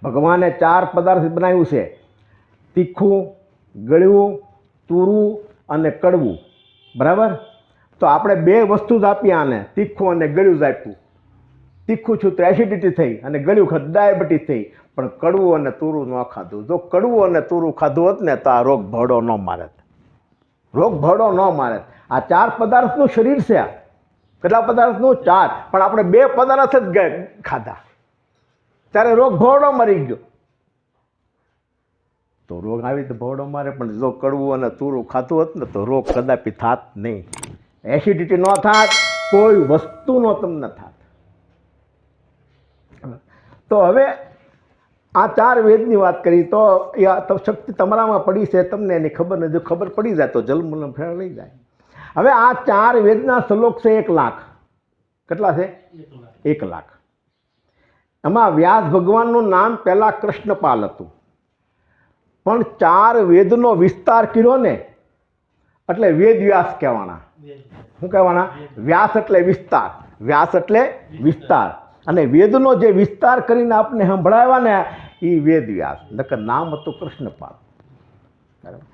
S1: ભગવાને 4 પદાર્થથી બનાવ્યું છે: તીખું, ગળ્યું, તુરું અને કડવું. બરાબર? તો આપણે 2 વસ્તુ જ આપી આને, તીખું અને ગળ્યું જ આપ્યું. તીખું છું તો એસિડિટી થઈ અને ગળ્યું ખાધું ડાયાબિટીસ થઈ, પણ કડવું અને તુરું ન ખાધું. જો કડવું અને તુરું ખાધું હોત ને તો આ રોગ ભડો ન મારત. રોગ ભડો ન મારત. આ 4 પદાર્થનું શરીર છે. કેટલા પદાર્થનું? 4. પણ આપણે 2 પદાર્થ જ ખાધા, ત્યારે રોગ ભોળો મરી ગયો. તો રોગ આવી તો ભોળો મારે, પણ જો કડવું અને તુરું ખાતું હોત ને તો રોગ કદાપી થાત નહીં. એસિડિટી ન થાત, કોઈ વસ્તુનો તમને થાત. તો હવે આ 4 વેદની વાત કરી તો શક્તિ તમારામાં પડી છે, તમને એની ખબર નથી. ખબર પડી જાય તો જલમૂલમ ફેર લઈ જાય. હવે આ 4 વેદના શ્લોક છે 1 લાખ. કેટલા છે? 1 લાખ. એમાં વ્યાસ ભગવાનનું નામ પહેલાં કૃષ્ણપાલ હતું, પણ 4 વેદનો વિસ્તાર કર્યો ને એટલે વેદ વ્યાસ કહેવાના. શું કહેવાના? વ્યાસ એટલે વિસ્તાર, વ્યાસ એટલે વિસ્તાર. અને વેદનો જે વિસ્તાર કરીને આપણે સંભળાવ્યા ને એ વેદ વ્યાસ. નકર નામ હતું કૃષ્ણપાલ. બરાબર?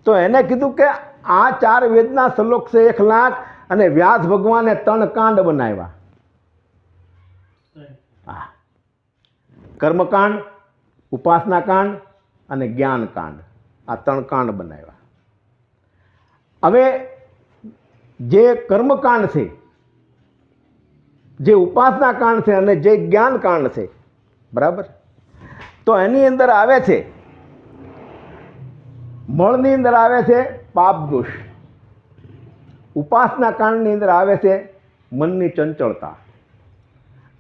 S1: તો એને કીધું કે આ 4 વેદના શ્લોક છે 1 લાખ, અને વ્યાસ ભગવાને 3 કાંડ બનાવ્યા. હા, કર્મકાંડ, ઉપાસના કાંડ અને જ્ઞાન કાંડ. આ 3 કાંડ બનાવ્યા. હવે જે કર્મકાંડ છે, જે ઉપાસના કાંડ છે અને જે જ્ઞાન કાંડ છે, બરાબર, તો એની અંદર આવે છે, મળની અંદર આવે છે પાપ દોષ. ઉપાસના કાંડની અંદર આવે છે મનની ચંચળતા,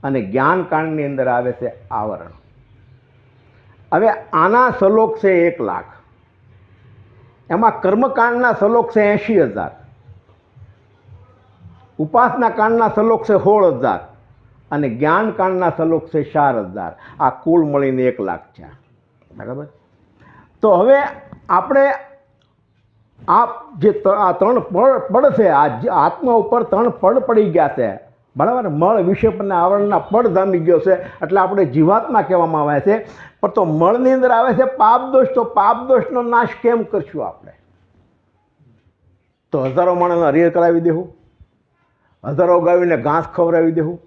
S1: અને જ્ઞાન કાંડની અંદર આવે છે આવરણ. હવે આના શ્લોક છે 1 લાખ. એમાં કર્મકાંડના શ્લોક છે 80,000, ઉપાસના કાંડના શ્લોક છે 16,000 અને જ્ઞાન કાંડના શ્લોક છે 4,000. આ કુલ મળીને 1 લાખ છે. બરાબર? તો હવે આપણે આ જે આ 3 પડ છે, આ આત્મા ઉપર 3 પડ પડી ગયા છે. બરાબર? મળ, વિષય અને આવરણના પડ જામી ગયો છે, એટલે આપણે જીવાત્મા કહેવામાં આવે છે. પણ તો મળની અંદર આવે છે પાપ દોષ. તો પાપ દોષનો નાશ કેમ કરશું આપણે? તો હજારો માણસને હરિહર કરાવી દેવું, હજારો ગાવીને ઘાસ ખવડાવી દેવું,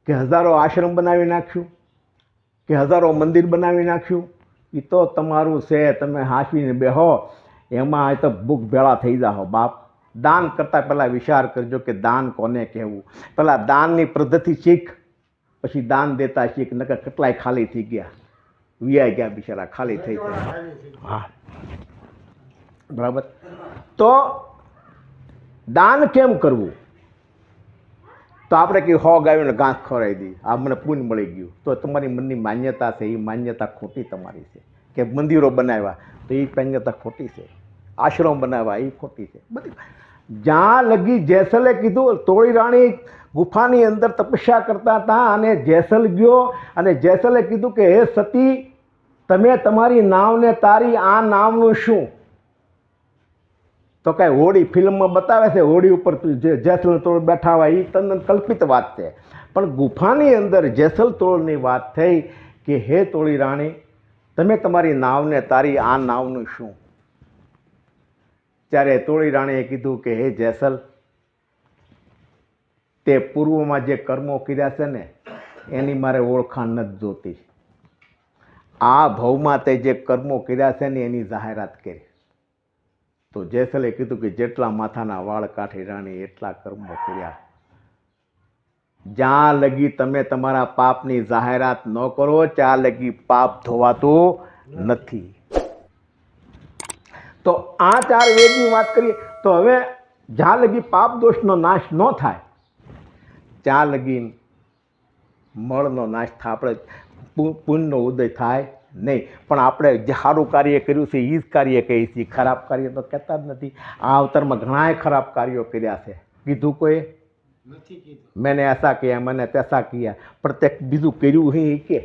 S1: કે હજારો આશ્રમ બનાવી નાખશું, કે હજારો મંદિર બનાવી નાખશું? એ તો તમારું છે, તમે હાંસવીને બેહો, એમાં તો ભૂખ ભેળા થઈ જાઓ. બાપ, દાન કરતાં પહેલાં વિચાર કરજો કે દાન કોને કહેવું. પહેલાં દાનની પદ્ધતિ શીખ, પછી દાન દેતા શીખ. નકર કેટલાય ખાલી થઈ ગયા, વિયાઈ ગયા બિચારા, ખાલી થઈ ગયા. હા, બરાબર. તો દાન કેમ કરવું? તો આપણે કે 100 ગાયોને ઘાસ ખવડાવી દઈએ, આ મને પુણ્ય મળી ગયું. તો તમારી મનની માન્યતા છે, એ માન્યતા ખોટી તમારી છે. કે મંદિરો બનાવ્યા તો એ માન્યતા ખોટી છે, આશ્રમ બનાવ્યા એ ખોટી છે. બધી જ્યાં લગી જેસલે કીધું, તોળી રાણી ગુફાની અંદર તપસ્યા કરતા હતા, અને જેસલ ગયો અને જેસલે કીધું કે હે સતી, તમે તમારી નાવને તારી, આ નાવનું શું? તો કાંઈ હોળી ફિલ્મમાં બતાવે છે, હોળી ઉપર જેસલ તોળ બેઠા હોય, એ તદ્દન કલ્પિત વાત છે. પણ ગુફાની અંદર જેસલ તોળની વાત થઈ કે હે તોળી રાણી, તમે તમારી નાવને તારી, આ નાવનું શું? ત્યારે તોળી રાણીએ કીધું કે હે જેસલ, તે પૂર્વમાં જે કર્મો કર્યા છે ને એની મારે ઓળખાણ નથી જોતી. આ ભવમાં તે જે કર્મો કર્યા છે ને એની જાહેરાત કરી. તો જેસલે કીધું કે જેટલા માથાના વાળ કાઢી રાણી એટલા કર્મો કર્યા. જ્યાં લગી તમે તમારા પાપની જાહેરાત ન કરો ત્યાં લગી પાપ ધોવાતું નથી. તો આ 4 વેદની વાત કરીએ તો હવે જ્યાં લગી પાપ દોષનો નાશ ન થાય ત્યાં લગી મળનો નાશ થાય, આપણે પુણ્યનો ઉદય થાય નહીં. પણ આપણે જે સારું કાર્ય કર્યું છે એ જ કાર્ય કહીએ છીએ, ખરાબ કાર્ય તો કહેતા જ નથી. આ અવતારમાં ઘણાય ખરાબ કાર્યો કર્યા છે, કીધું કોઈ મેને એસા કિયા, મને તૈસા કિયા, પણ તે બીજું કર્યું હે એ કે,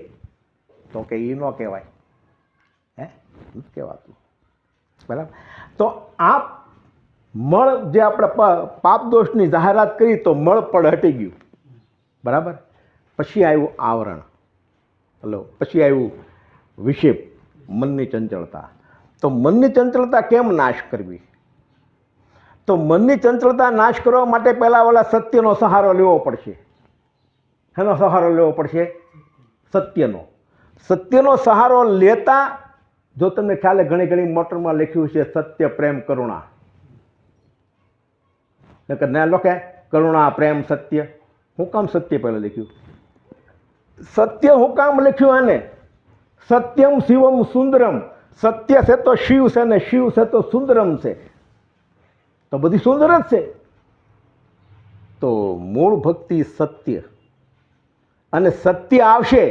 S1: તો કે એ ન કહેવાય. હે, નથી કહેવાતું. બરાબર. તો આ મળ જે આપણે પાપ દોષની જાહેરાત કરી તો મળ પણ હટી ગયું. બરાબર. પછી આવ્યું આવરણ. હલો, પછી આવ્યું વિક્ષેપ, મનની ચંચળતા. તો મનની ચંચળતા કેમ નાશ કરવી? તો મનની ચંચળતા નાશ કરવા માટે પહેલાં ઓલા સત્યનો સહારો લેવો પડશે. એનો સહારો લેવો પડશે સત્યનો. સત્યનો સહારો લેતા, જો તમને ખ્યાલ ઘણી ઘણી મોટરમાં લખ્યું છે સત્ય, પ્રેમ, કરુણા. ના લોકે કરુણા, પ્રેમ, સત્ય. હું કામ સત્ય પહેલાં લખ્યું? સત્ય હું કામ લખ્યું? આને સત્યમ શિવમ સુંદરમ. સત્ય છે તો શિવ છે ને શિવ છે તો સુંદરમ છે. તો બધી સુંદર જ છે. તો મૂળ ભક્તિ સત્ય, અને સત્ય આવશે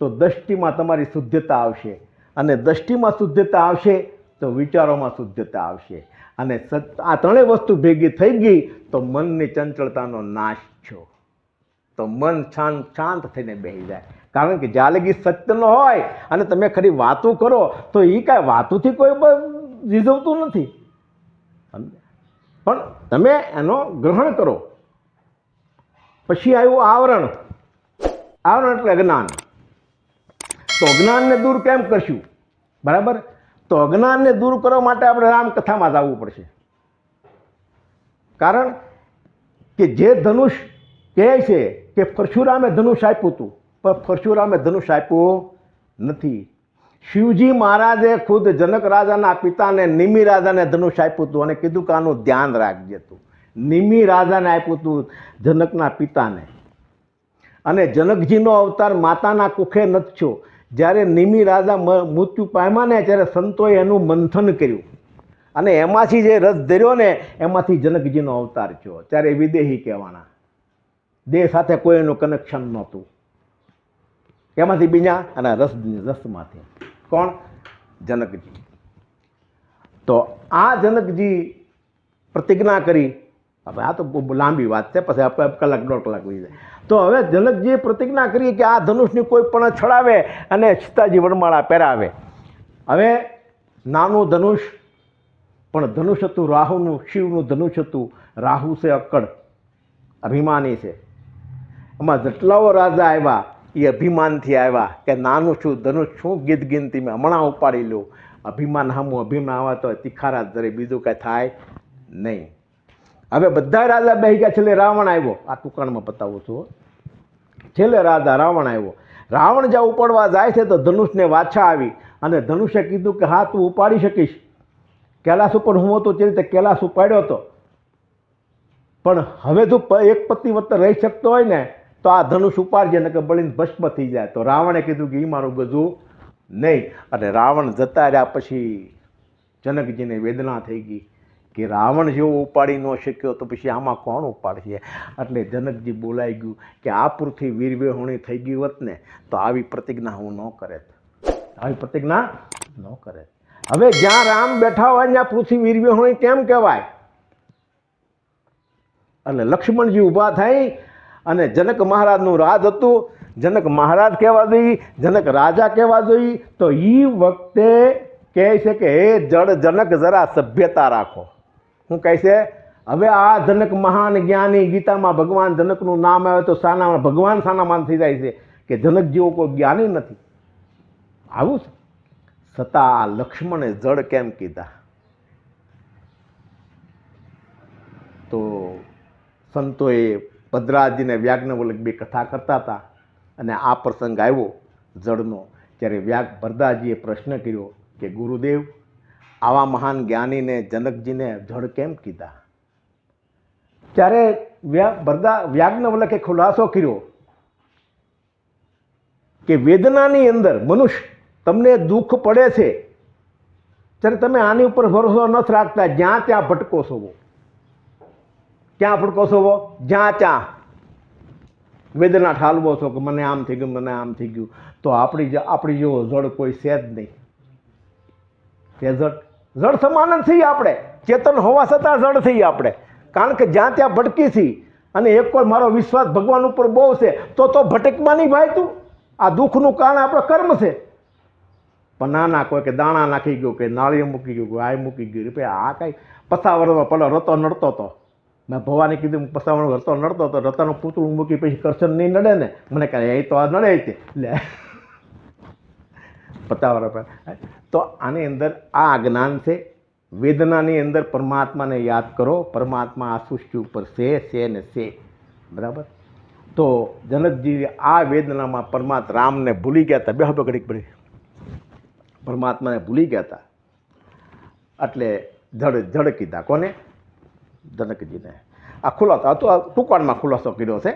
S1: તો દ્રષ્ટિમાં તમારી શુદ્ધતા આવશે, અને દ્રષ્ટિમાં શુદ્ધતા આવશે તો વિચારોમાં શુદ્ધતા આવશે. અને આ ત્રણેય વસ્તુ ભેગી થઈ ગઈ તો મનની ચંચળતાનો નાશ થયો. તો મન શાંત થઈને બેસી જાય. કારણ કે જ્યાં લગી સત્ય ન હોય અને તમે ખરી વાતો કરો તો એ કાંઈ વાતોથી કોઈ રીઝવતું નથી. પણ તમે એનો ગ્રહણ કરો. પછી આવ્યું આવરણ. આવરણ એટલે અજ્ઞાન. તો અજ્ઞાનને દૂર કેમ કરશું? બરાબર. તો અજ્ઞાનને દૂર કરવા માટે આપણે રામકથામાં જ આવવું પડશે. કારણ કે જે ધનુષ કહે છે કે પરશુરામે ધનુષ આપ્યું હતું, પણ પરશુરામે ધનુષ આપ્યું નથી. શિવજી મહારાજે ખુદ જનક રાજાના પિતાને નિમિ રાજાને ધનુષ આપ્યું હતું અને કીધું કે આનું ધ્યાન રાખજે તું. નિમિ રાજાને આપ્યું હતું, જનકના પિતાને. અને જનકજીનો અવતાર માતાના કુખે નથી થયો. જ્યારે નિમિ રાજા મૃત્યુ પામ્યા ને ત્યારે સંતોએ એનું મંથન કર્યું અને એમાંથી જે રસ ધર્યો ને એમાંથી જનકજીનો અવતાર થયો. ત્યારે વિદેહી કહેવાના, દેહ સાથે કોઈનું કનેક્શન નહોતું. એમાંથી બીજા અને રસમાંથી. કોણ? જનકજી. તો આ જનકજી પ્રતિજ્ઞા કરી. હવે આ તો બહુ લાંબી વાત છે, પછી આપણે કલાક દોઢ કલાક વહી જાય. તો હવે જનકજીએ પ્રતિજ્ઞા કરી કે આ ધનુષની કોઈ પણ છડાવે અને સીતાજી વનમાળા પહેરાવે. હવે નાનું ધનુષ, પણ ધનુષ હતું રાહુનું, શિવનું ધનુષ હતું. રાહુ છે અક્કડ, અભિમાની છે. એમાં જેટલાઓ રાજા આવ્યા એ અભિમાનથી આવ્યા કે નાનું છું ધનુષ છું ગીત ગિનતી મેં હમણાં ઉપાડી લઉં. અભિમાન હામું અભિમાન આવે તો તિખારા જરે બીજું કાંઈ થાય નહીં. હવે બધા રાજા બેસી ગયા. છેલ્લે રાવણ આવ્યો. આ ટૂંકાણમાં બતાવું છું. છેલ્લે રાજા રાવણ આવ્યો. રાવણ જ્યાં ઉપાડવા જાય છે તો ધનુષને વાછા આવી અને ધનુષે કીધું કે હા તું ઉપાડી શકીશ. કૈલાસ ઉપર હું હતો તે રીતે કૈલાસ ઉપાડ્યો હતો, પણ હવે તું એક પત્ની વત્તા રહી શકતો હોય ને તો આ ધનુષ ઉપાડજે ને કે બળીને ભસ્મ થઈ જાય. તો રાવણે કીધું કે એ મારું ગજું નહીં. અને રાવણ જતા રહ્યા પછી જનકજીને વેદના થઈ ગઈ કે રાવણ જેવો ઉપાડી ન શક્યો તો પછી આમાં કોણ ઉપાડશે? એટલે જનકજી બોલાઈ ગયું કે આ પૃથ્વી વીરવેહોણી થઈ ગઈ હોત ને તો આવી પ્રતિજ્ઞા હું ન કરેત. આવી પ્રતિજ્ઞા ન કરેત. હવે જ્યાં રામ બેઠા હોય ત્યાં પૃથ્વી વીરવેહોણી કેમ કહેવાય? એટલે લક્ષ્મણજી ઊભા થઈ અને જનક મહારાજનું રાજ હતું. જનક મહારાજ કહેવા જોઈએ, જનક રાજા કહેવા જોઈએ. તો એ વખતે કહે છે કે હે જડ જનક જરા સભ્યતા રાખો. શું કહે છે? હવે આ જનક મહાન જ્ઞાની, ગીતામાં ભગવાન જનકનું નામ આવે તો સાના ભગવાન સાનામાન થઈ જાય છે કે જનક જેવો કોઈ જ્ઞાની નથી. આવું છે. છતાં લક્ષ્મણે જડ કેમ કીધા? તો સંતોએ ભદ્રાજીને વ્યાજ્ઞવલ્ક બે કથા કરતા હતા અને આ પ્રસંગ આવ્યો જળનો. ત્યારે ભદ્રાજીએ પ્રશ્ન કર્યો કે ગુરુદેવ, આવા મહાન જ્ઞાનીને જનકજીને જળ કેમ કીધા? ત્યારે વ્યાજ્ઞવલ્કે ખુલાસો કર્યો કે વેદનાની અંદર મનુષ્ય તમને દુઃખ પડે છે ત્યારે તમે આની ઉપર ભરોસો નથી રાખતા, જ્યાં ત્યાં ભટકો છો. ક્યાં ભટકો છો? જ્યાં ત્યાં વેદના ઠાલવો છો કે મને આમ થઈ ગયું, મને આમ થઈ ગયું. તો આપણી જેવો જળ કોઈ છે જ નહીં. તે જળ સમાન જ છીએ આપણે, ચેતન હોવા છતાં જળ છીએ આપણે. કારણ કે જ્યાં ત્યાં ભટકી છીએ. અને એક વાર મારો વિશ્વાસ ભગવાન ઉપર બહુ છે તો ભટકમાં નહીં ભાઈ તું. આ દુઃખનું કારણ આપણો કર્મ છે. પણ ના કોઈ કે દાણા નાખી ગયું, કે નાળિયેર મૂકી ગયું, આ મૂકી ગયું, રૂપિયા આ કાંઈ પસાવરનો પેલો રતો નડતો હતો. મેં ભવાની કીધું પસાવરનો રતો નડતો હતો, રતાનું પૂતળું મૂકી પછી કરશન નહીં નડે ને. મને કહે એ તો આ નડે છે લે પતાવર પર. તો આની અંદર આ જ્ઞાન છે. વેદનાની અંદર પરમાત્માને યાદ કરો. પરમાત્મા આ સૃષ્ટિ ઉપર છે ને છે, બરાબર. તો જનકજી આ વેદનામાં પરમાત્મા રામને ભૂલી ગયા હતા. બે હવે ઘડીક પડી પરમાત્માને ભૂલી ગયા હતા. એટલે જડ કીધા કોને? જનકજીને. આ ખુલાસો તો ટૂંકાણમાં ખુલાસો કર્યો છે.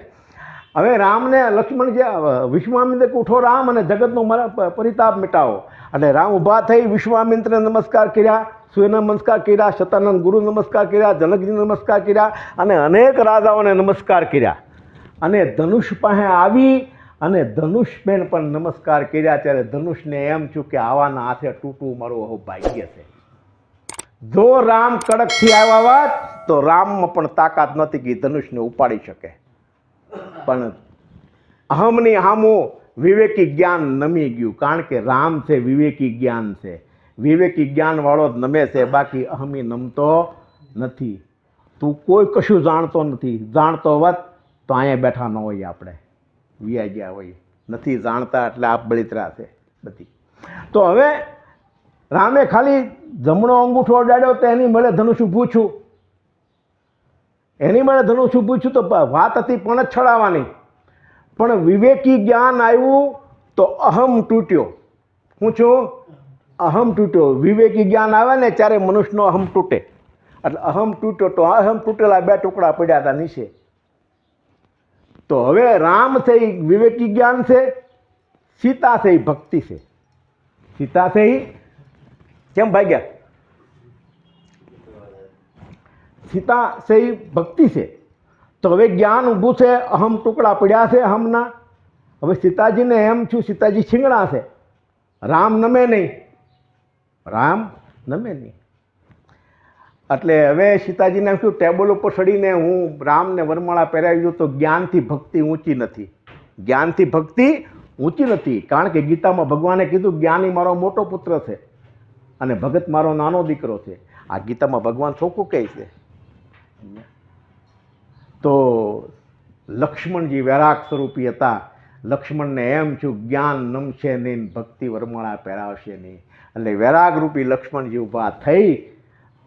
S1: હવે રામને લક્ષ્મણજી વિશ્વામિત્ર ઉઠો રામ અને જગતનો મારા પરિતાપ મિટાવો. એટલે રામ ઊભા થઈ વિશ્વામિત્રને નમસ્કાર કર્યા, સૂર્યને નમસ્કાર કર્યા, શતાનંદ ગુરુ નમસ્કાર કર્યા, જનકજીને નમસ્કાર કર્યા અને અનેક રાજાઓને નમસ્કાર કર્યા. અને ધનુષ પાસે આવી અને ધનુષબેન પણ નમસ્કાર કર્યા. ત્યારે ધનુષને એમ થયું કે આવાના હાથે તૂટવું મારું ભાગ્ય છે. જો રામ કડકથી આવ્યા વાત તો રામમાં પણ તાકાત નહોતી કે ધનુષને ઉપાડી શકે. પણ અહમની હામું વિવેકી જ્ઞાન નમી ગયું. કારણ કે રામ છે વિવેકી જ્ઞાન છે. વિવેકી જ્ઞાનવાળો જ નમે છે, બાકી અહમી નમતો નથી. તું કોઈ કશું જાણતો નથી. જાણતો હોત તો અહીંયા બેઠા ન હોય, આપણે વિયા ગયા હોય. નથી જાણતા એટલે આપ બળિતરા છે બધી. તો હવે રામે ખાલી જમણો અંગૂઠો અડાડ્યો તો એની મળે ધનુષ ઊભું છું. એની મળે ધનુષ ઊભું છું તો વાત હતી પણ જ છડાવવાની. પણ વિવેકી જ્ઞાન આવ્યું તો અહમ તૂટ્યો. હું છું? અહમ તૂટ્યો. વિવેકી જ્ઞાન આવે ને ત્યારે મનુષ્યનો અહમ તૂટે. એટલે અહમ તૂટ્યો તો અહમ તૂટેલા બે ટુકડા પડ્યા હતા નીચે. તો હવે રામ છે એ વિવેકી જ્ઞાન છે, સીતા છે એ ભક્તિ છે. સીતા છે એ કેમ ભાગ્યા? સીતા છે એ ભક્તિ છે. તો હવે જ્ઞાન ઊભું છે, અહમ ટુકડા પડ્યા છે અહમના. હવે સીતાજીને એમ છું સીતાજી છીંગણા છે, રામ નમે નહીં. રામ નમે નહીં. એટલે હવે સીતાજીને એમ કહ્યું ટેબલ ઉપર ચડીને હું રામને વરમાળા પહેરાવી દઉં તો જ્ઞાનથી ભક્તિ ઊંચી નથી. જ્ઞાનથી ભક્તિ ઊંચી નથી. કારણ કે ગીતામાં ભગવાને કીધું જ્ઞાની મારો મોટો પુત્ર છે અને ભગત મારો નાનો દીકરો છે. આ ગીતામાં ભગવાન ચોખ્ખું કહે છે. તો લક્ષ્મણજી વૈરાગ સ્વરૂપી હતા. લક્ષ્મણને એમ છું જ્ઞાન નમશે નહીં, ભક્તિ વરમાળા પહેરાવશે નહીં. એટલે વૈરાગરૂપી લક્ષ્મણજી ઊભા થઈ.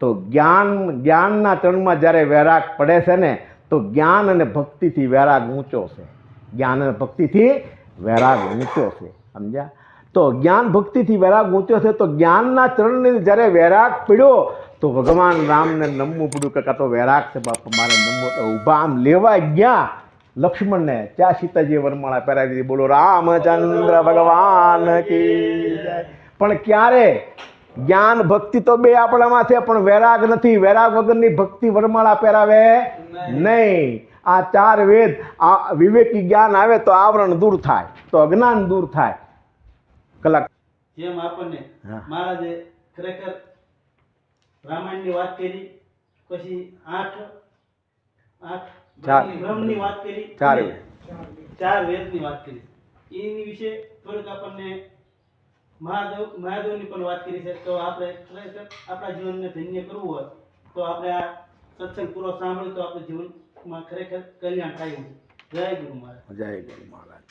S1: તો જ્ઞાનના ચરણમાં જ્યારે વૈરાગ પડે છે ને તો જ્ઞાન અને ભક્તિથી વૈરાગ ઊંચો છે. જ્ઞાન અને ભક્તિથી વૈરાગ ઊંચો છે, સમજ્યા? તો જ્ઞાન ભક્તિથી વૈરાગ ઊંચો છે. તો જ્ઞાનના ચરણને જ્યારે વૈરાગ પડ્યો તો ભગવાન રામને નમવું પડ્યું કે કાં તો વૈરાગ છે બાપા મારે નમવું. તો ઊભા આમ લેવા ગયા લક્ષ્મણને, ત્યાં સીતાજીએ વરમાળા પહેરાવી દીધી. બોલો રામચંદ્ર ભગવાન કી જય. પણ ક્યારે? જ્ઞાન ભક્તિ તો બે આપણામાં છે, પણ વૈરાગ નથી. વૈરાગ વગરની ભક્તિ વરમાળા પહેરાવે નહીં. આ ચાર વેદ, આ વિવેકી જ્ઞાન આવે તો આવરણ દૂર થાય, તો અજ્ઞાન દૂર થાય. કલાક
S2: જેમ આપણને મહારાજે ખરેખર રામાયણની વાત કરી, પછી આઠ બ્રહ્મની વાત કરી, ચાર વેદની વાત કરી. એની વિશે થોડીક આપણને મહાદેવની પણ વાત કરી છે. તો આપણે ખરેખર આપણા જીવનને ધન્ય કરવું હોય તો આપણે આ સત્સંગ પૂરો સાંભળ્યું તો આપણે જીવનમાં ખરેખર કલ્યાણ થાય. જય ગુરુ મહારાજ.
S1: જય ગુરુ મહારાજ.